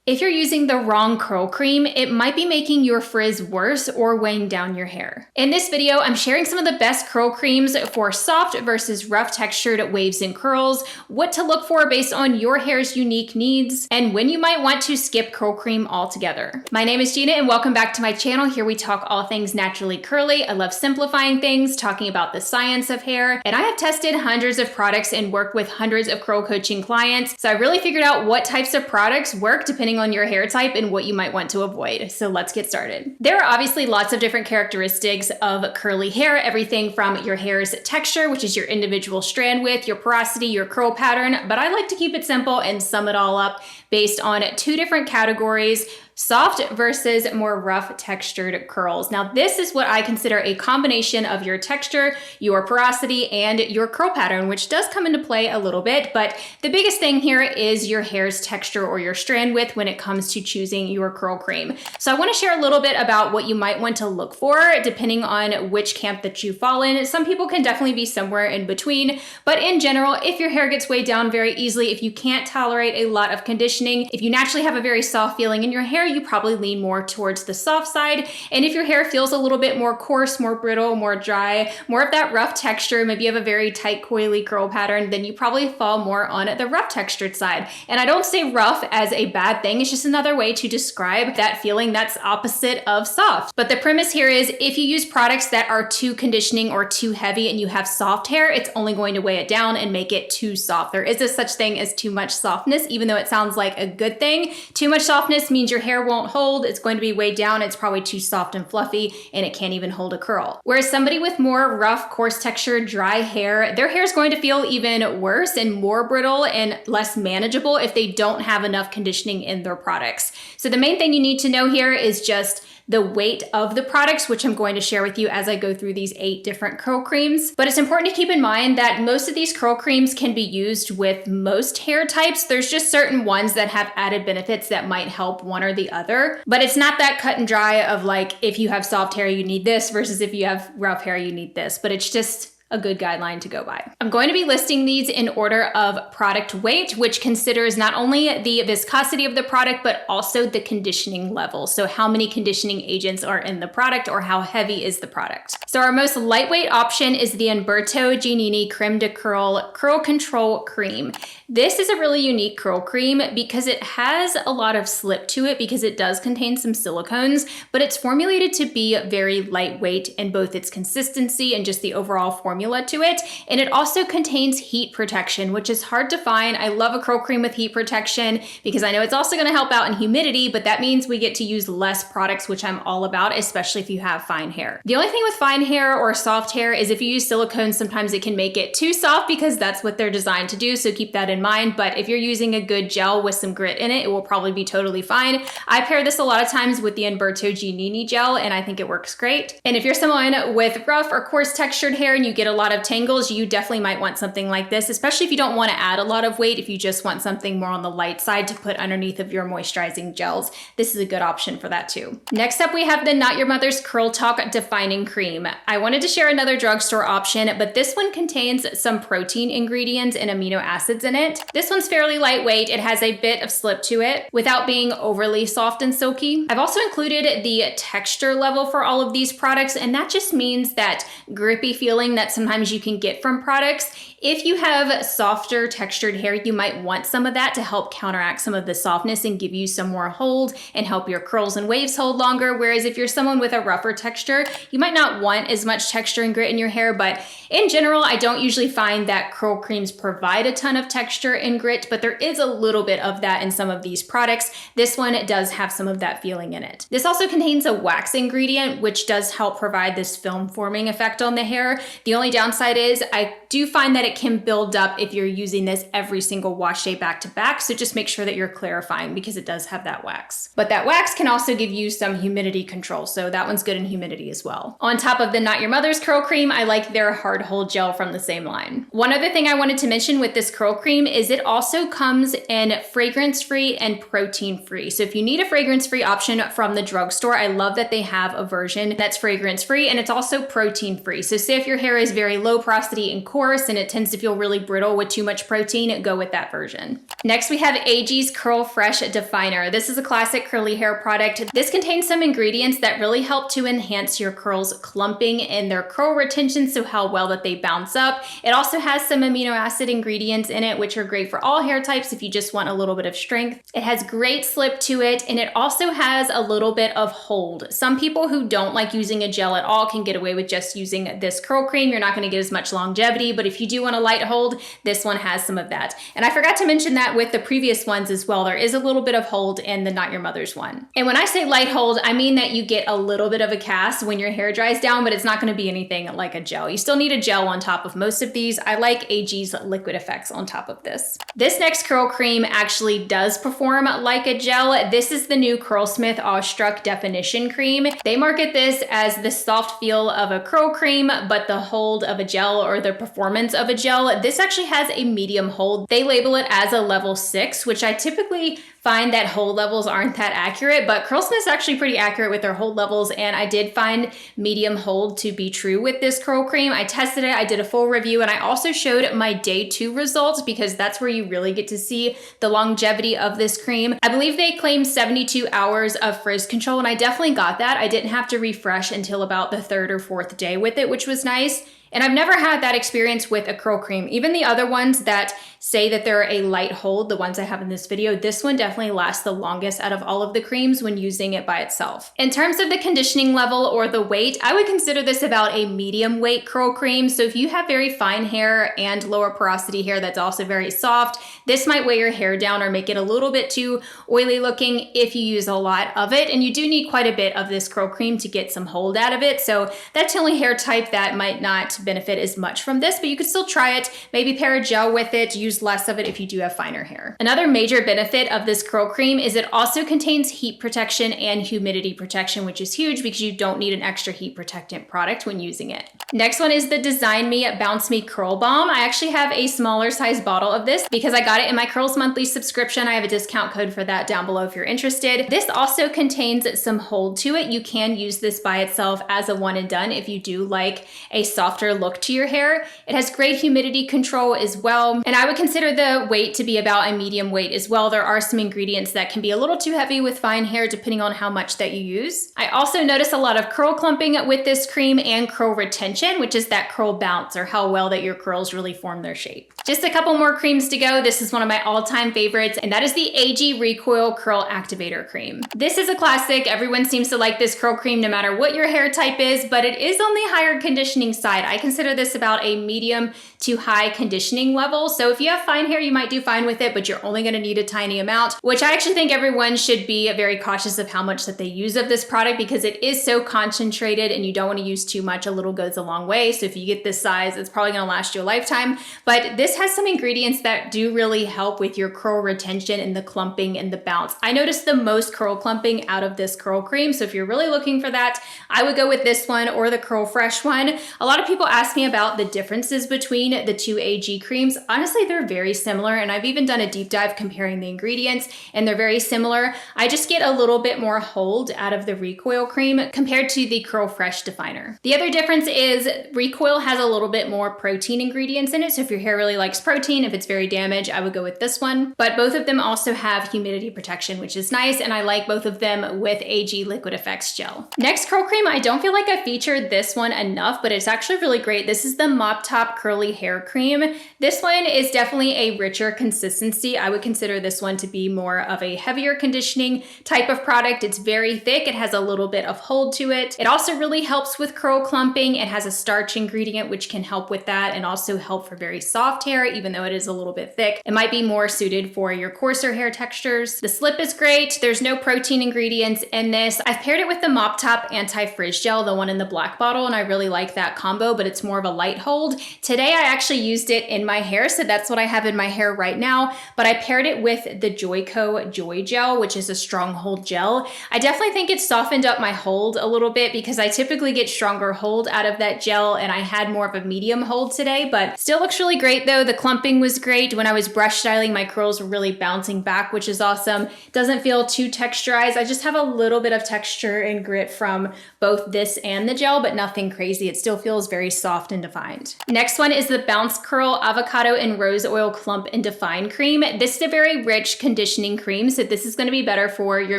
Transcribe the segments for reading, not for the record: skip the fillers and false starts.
If you're using the wrong curl cream, it might be making your frizz worse or weighing down your hair. In this video, I'm sharing some of the best curl creams for soft versus rough textured waves and curls, what to look for based on your hair's unique needs, and when you might want to skip curl cream altogether. My name is Gina and welcome back to my channel. Here we talk all things naturally curly. I love simplifying things, talking about the science of hair, and I have tested hundreds of products and worked with hundreds of curl coaching clients, so I really figured out what types of products work depending on your hair type and what you might want to avoid. So let's get started. There are obviously lots of different characteristics of curly hair, everything from your hair's texture, which is your individual strand width, your porosity, your curl pattern, but I like to keep it simple and sum it all up based on two different categories: soft versus more rough textured curls. Now, this is what I consider a combination of your texture, your porosity, and your curl pattern, which does come into play a little bit, but the biggest thing here is your hair's texture or your strand width when it comes to choosing your curl cream. So I want to share a little bit about what you might want to look for depending on which camp that you fall in. Some people can definitely be somewhere in between, but in general, if your hair gets weighed down very easily, if you can't tolerate a lot of conditioning, if you naturally have a very soft feeling in your hair, you probably lean more towards the soft side. And if your hair feels a little bit more coarse, more brittle, more dry, more of that rough texture, maybe you have a very tight coily curl pattern, then you probably fall more on the rough textured side. And I don't say rough as a bad thing, it's just another way to describe that feeling that's opposite of soft. But the premise here is if you use products that are too conditioning or too heavy and you have soft hair, it's only going to weigh it down and make it too soft. There is a such thing as too much softness, even though it sounds like a good thing. Too much softness means your hair won't hold, it's going to be weighed down, it's probably too soft and fluffy, and it can't even hold a curl. Whereas somebody with more rough, coarse texture, dry hair, their hair is going to feel even worse and more brittle and less manageable if they don't have enough conditioning in their products. So the main thing you need to know here is just the weight of the products, which I'm going to share with you as I go through these 8 different curl creams. But it's important to keep in mind that most of these curl creams can be used with most hair types. There's just certain ones that have added benefits that might help one or the other. But it's not that cut and dry of like, if you have soft hair, you need this versus if you have rough hair, you need this. But it's just a good guideline to go by. I'm going to be listing these in order of product weight, which considers not only the viscosity of the product, but also the conditioning level. So how many conditioning agents are in the product or how heavy is the product. So our most lightweight option is the Umberto Giannini Creme de Curl Curl Control Cream. This is a really unique curl cream because it has a lot of slip to it because it does contain some silicones, but it's formulated to be very lightweight in both its consistency and just the overall formula to it. And it also contains heat protection, which is hard to find. I love a curl cream with heat protection because I know it's also going to help out in humidity, but that means we get to use less products, which I'm all about, especially if you have fine hair. The only thing with fine hair or soft hair is if you use silicone, sometimes it can make it too soft because that's what they're designed to do. So keep that in mind. But if you're using a good gel with some grit in it, it will probably be totally fine. I pair this a lot of times with the Umberto Giannini gel, and I think it works great. And if you're someone with rough or coarse textured hair and you get a lot of tangles, you definitely might want something like this, especially if you don't want to add a lot of weight. If you just want something more on the light side to put underneath of your moisturizing gels, this is a good option for that too. Next up, we have the Not Your Mother's Curl Talk Defining Cream. I wanted to share another drugstore option, but this one contains some protein ingredients and amino acids in it. This one's fairly lightweight. It has a bit of slip to it without being overly soft and silky. I've also included the texture level for all of these products, and that just means that grippy feeling that sometimes you can get from products. If you have softer textured hair, you might want some of that to help counteract some of the softness and give you some more hold and help your curls and waves hold longer. Whereas if you're someone with a rougher texture, you might not want as much texture and grit in your hair. But in general, I don't usually find that curl creams provide a ton of texture and grit, but there is a little bit of that in some of these products. This one does have some of that feeling in it. This also contains a wax ingredient, which does help provide this film forming effect on the hair. The only downside is I do find that it can build up if you're using this every single wash day back to back. So just make sure that you're clarifying because it does have that wax. But that wax can also give you some humidity control. So that one's good in humidity as well. On top of the Not Your Mother's Curl Cream, I like their Hard Hold Gel from the same line. One other thing I wanted to mention with this curl cream is it also comes in fragrance-free and protein-free. So if you need a fragrance-free option from the drugstore, I love that they have a version that's fragrance-free and it's also protein-free. So say if your hair is very low porosity and coarse, coarse and it tends to feel really brittle with too much protein, go with that version. Next, we have AG's Curl Fresh Definer. This is a classic curly hair product. This contains some ingredients that really help to enhance your curls clumping and their curl retention, so how well that they bounce up. It also has some amino acid ingredients in it, which are great for all hair types if you just want a little bit of strength. It has great slip to it, and it also has a little bit of hold. Some people who don't like using a gel at all can get away with just using this curl cream. You're not going to get as much longevity, but if you do want a light hold, this one has some of that. And I forgot to mention that with the previous ones as well. There is a little bit of hold in the Not Your Mother's one. And when I say light hold, I mean that you get a little bit of a cast when your hair dries down, but it's not going to be anything like a gel. You still need a gel on top of most of these. I like AG's Liquid Effects on top of this. This next curl cream actually does perform like a gel. This is the new Curlsmith Awestruck Definition Cream. They market this as the soft feel of a curl cream, but the hold of a gel, or the performance of a gel. This actually has a medium hold. They label it as a level 6, which I typically find that hold levels aren't that accurate, but Curlsmith's actually pretty accurate with their hold levels, and I did find medium hold to be true with this curl cream. I tested it, I did a full review, and I also showed my day 2 results because that's where you really get to see the longevity of this cream. I believe they claim 72 hours of frizz control, and I definitely got that. I didn't have to refresh until about the 3rd or 4th day with it, which was nice. And I've never had that experience with a curl cream. Even the other ones that say that they're a light hold, the ones I have in this video, this one definitely lasts the longest out of all of the creams when using it by itself. In terms of the conditioning level or the weight, I would consider this about a medium weight curl cream. So if you have very fine hair and lower porosity hair that's also very soft, this might weigh your hair down or make it a little bit too oily looking if you use a lot of it. And you do need quite a bit of this curl cream to get some hold out of it. So that's the only hair type that might not benefit as much from this, but you could still try it. Maybe pair a gel with it, use less of it if you do have finer hair. Another major benefit of this curl cream is it also contains heat protection and humidity protection, which is huge because you don't need an extra heat protectant product when using it. Next one is the Design Me Bounce Me Curl Balm. I actually have a smaller size bottle of this because I got it in my Curls Monthly subscription. I have a discount code for that down below if you're interested. This also contains some hold to it. You can use this by itself as a one and done if you do like a softer look to your hair. It has great humidity control as well, and I would consider the weight to be about a medium weight as well. There are some ingredients that can be a little too heavy with fine hair depending on how much that you use. I also notice a lot of curl clumping with this cream and curl retention, which is that curl bounce or how well that your curls really form their shape. Just a couple more creams to go. This is one of my all-time favorites, and that is the AG Recoil Curl Activator Cream. This is a classic. Everyone seems to like this curl cream no matter what your hair type is, but it is on the higher conditioning side. I consider this about a medium to high conditioning level. So if you have fine hair, you might do fine with it, but you're only gonna need a tiny amount, which I actually think everyone should be very cautious of how much that they use of this product because it is so concentrated and you don't wanna use too much. A little goes a long way. So if you get this size, it's probably gonna last you a lifetime. But this has some ingredients that do really help with your curl retention and the clumping and the bounce. I noticed the most curl clumping out of this curl cream. So if you're really looking for that, I would go with this one or the Curl Fresh one. A lot of people ask me about the differences between the two AG creams. Honestly, they're very similar, and I've even done a deep dive comparing the ingredients, and they're very similar. I just get a little bit more hold out of the Recoil cream compared to the Curl Fresh Definer. The other difference is Recoil has a little bit more protein ingredients in it, so if your hair really likes protein, if it's very damaged, I would go with this one. But both of them also have humidity protection, which is nice, and I like both of them with AG Liquid Effects Gel. Next curl cream, I don't feel like I featured this one enough, but it's actually really great. This is the Mop Top Curly Hair Cream. This one is definitely a richer consistency. I would consider this one to be more of a heavier conditioning type of product. It's very thick. It has a little bit of hold to it. It also really helps with curl clumping. It has a starch ingredient, which can help with that and also help for very soft hair, even though it is a little bit thick. It might be more suited for your coarser hair textures. The slip is great. There's no protein ingredients in this. I've paired it with the Mop Top Anti-Frizz Gel, the one in the black bottle, and I really like that combo, but it's more of a light hold. Today, I actually used it in my hair, so that's what I have in my hair right now, but I paired it with the Joy Joico Joy Gel, which is a strong hold gel. I definitely think it softened up my hold a little bit because I typically get stronger hold out of that gel, and I had more of a medium hold today, but still looks really great though. The clumping was great. When I was brush styling, my curls were really bouncing back, which is awesome. Doesn't feel too texturized. I just have a little bit of texture and grit from both this and the gel, but nothing crazy. It still feels very soft and defined. Next one is the Bounce Curl Avocado and Rose Oil Clump and Define Cream. This is a very rich conditioning cream, so this is going to be better for your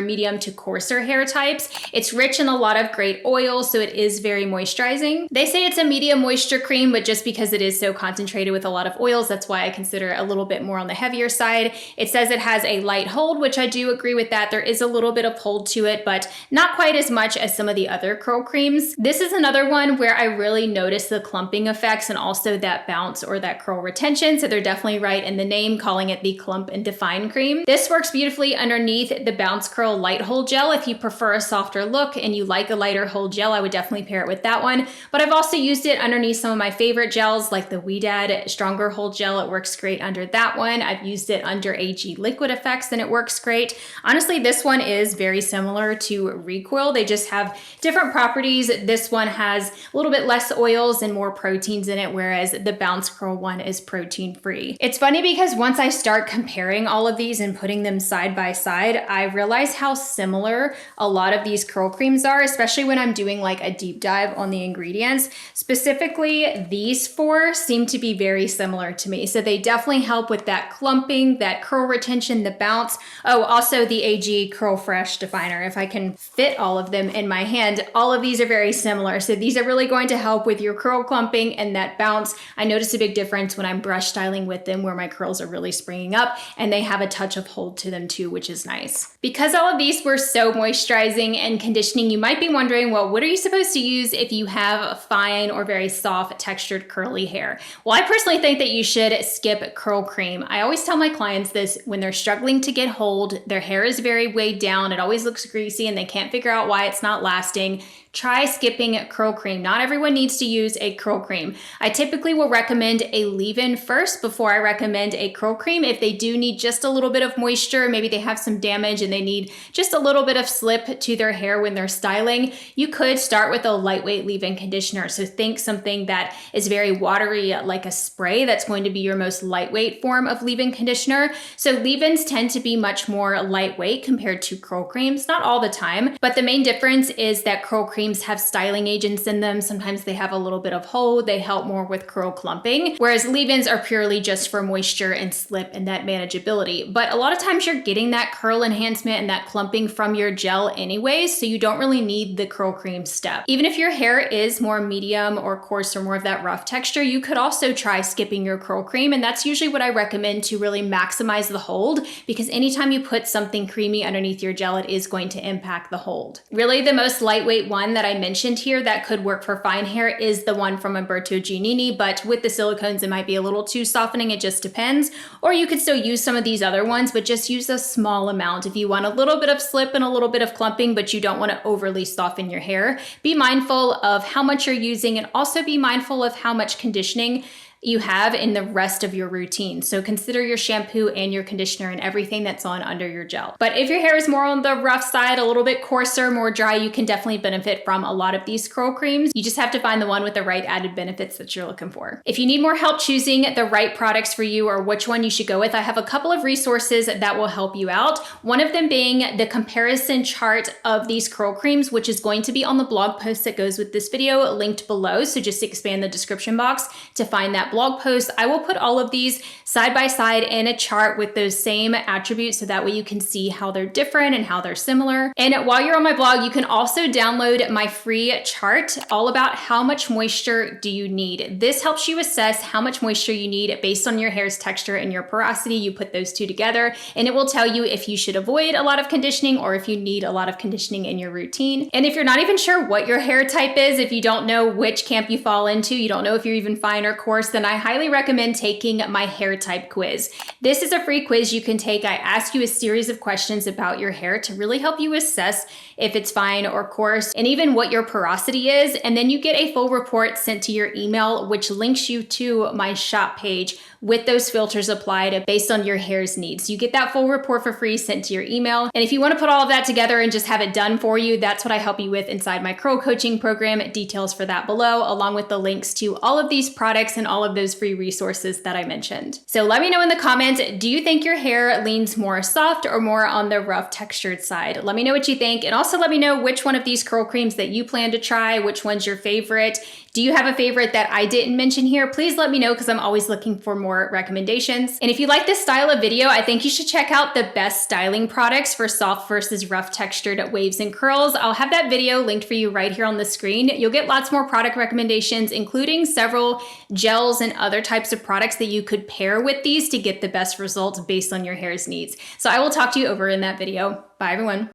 medium to coarser hair types. It's rich in a lot of great oils, so it is very moisturizing. They say it's a medium moisture cream, but just because it is so concentrated with a lot of oils, that's why I consider it a little bit more on the heavier side. It says it has a light hold, which I do agree with that. There is a little bit of hold to it, but not quite as much as some of the other curl creams. This is another one where I really notice the clumping effects and also that bounce or that curl retention. So they're definitely right in the name, calling it the Clump and Define Cream. This works beautifully underneath the Bounce Curl Light Hold Gel. If you prefer a softer look and you like a lighter hold gel, I would definitely pair it with that one. But I've also used it underneath some of my favorite gels like the Ouidad Stronger Hold Gel. It works great under that one. I've used it under AG Liquid Effects and it works great. Honestly, this one is very similar to Recoil. They just have different properties. This one has a little bit less oils and more proteins in it, whereas the Bounce Curl one is protein free. It's funny because once I start comparing all of these and putting them side by side, I realize how similar a lot of these curl creams are, especially when I'm doing like a deep dive on the ingredients. Specifically, these four seem to be very similar to me. So they definitely help with that clumping, that curl retention, the bounce. Oh, also the AG Curl Fresh Definer. If I can fit all of them in my hand, all of these are very similar. So these are really going to help with your curl clumping and that bounce. I notice a big difference when I'm brush styling with them where my curls are really springing up and they have a touch of hold to them too, which is nice. Because all of these were so moisturizing and conditioning, you might be wondering, well, what are you supposed to use if you have fine or very soft textured curly hair? Well, I personally think that you should skip curl cream. I always tell my clients this when they're struggling to get hold, their hair is very weighed down, it always looks greasy and they can't figure out why it's not lasting. Try skipping curl cream. Not everyone needs to use a curl cream. I typically will recommend a leave-in first before I recommend a curl cream. If they do need just a little bit of moisture, maybe they have some damage and they need just a little bit of slip to their hair when they're styling, you could start with a lightweight leave-in conditioner. So think something that is very watery, like a spray. That's going to be your most lightweight form of leave-in conditioner. So leave-ins tend to be much more lightweight compared to curl creams, not all the time, but the main difference is that curl creams have styling agents in them. Sometimes they have a little bit of hold. They help more with curl clumping, whereas leave-ins are purely just for moisture and slip and that manageability. But a lot of times you're getting that curl enhancement and that clumping from your gel anyways, so you don't really need the curl cream step. Even if your hair is more medium or coarse or more of that rough texture, you could also try skipping your curl cream, and that's usually what I recommend to really maximize the hold, because anytime you put something creamy underneath your gel, it is going to impact the hold. Really, the most lightweight one that I mentioned here that could work for fine hair is the one from Umberto Giannini, but with the silicones, it might be a little too softening. It just depends. Or you could still use some of these other ones, but just use a small amount. If you want a little bit of slip and a little bit of clumping, but you don't want to overly soften your hair, be mindful of how much you're using and also be mindful of how much conditioning you have in the rest of your routine. So consider your shampoo and your conditioner and everything that's on under your gel. But if your hair is more on the rough side, a little bit coarser, more dry, you can definitely benefit from a lot of these curl creams. You just have to find the one with the right added benefits that you're looking for. If you need more help choosing the right products for you or which one you should go with, I have a couple of resources that will help you out. One of them being the comparison chart of these curl creams, which is going to be on the blog post that goes with this video linked below. So just expand the description box to find that blog post. I will put all of these side by side in a chart with those same attributes so that way you can see how they're different and how they're similar. And while you're on my blog, you can also download my free chart all about how much moisture do you need. This helps you assess how much moisture you need based on your hair's texture and your porosity. You put those two together and it will tell you if you should avoid a lot of conditioning or if you need a lot of conditioning in your routine. And if you're not even sure what your hair type is, if you don't know which camp you fall into, you don't know if you're even fine or coarse, then then I highly recommend taking my hair type quiz. This is a free quiz you can take. I ask you a series of questions about your hair to really help you assess if it's fine or coarse and even what your porosity is. And then you get a full report sent to your email, which links you to my shop page with those filters applied based on your hair's needs. You get that full report for free sent to your email. And if you want to put all of that together and just have it done for you, that's what I help you with inside my curl coaching program. Details for that below, along with the links to all of these products and all of those free resources that I mentioned. So let me know in the comments, do you think your hair leans more soft or more on the rough textured side? Let me know what you think. And also let me know which one of these curl creams that you plan to try, which one's your favorite. Do you have a favorite that I didn't mention here? Please let me know because I'm always looking for more recommendations. And if you like this style of video, I think you should check out the best styling products for soft versus rough textured waves and curls. I'll have that video linked for you right here on the screen. You'll get lots more product recommendations, including several gels and other types of products that you could pair with these to get the best results based on your hair's needs. So I will talk to you over in that video. Bye everyone.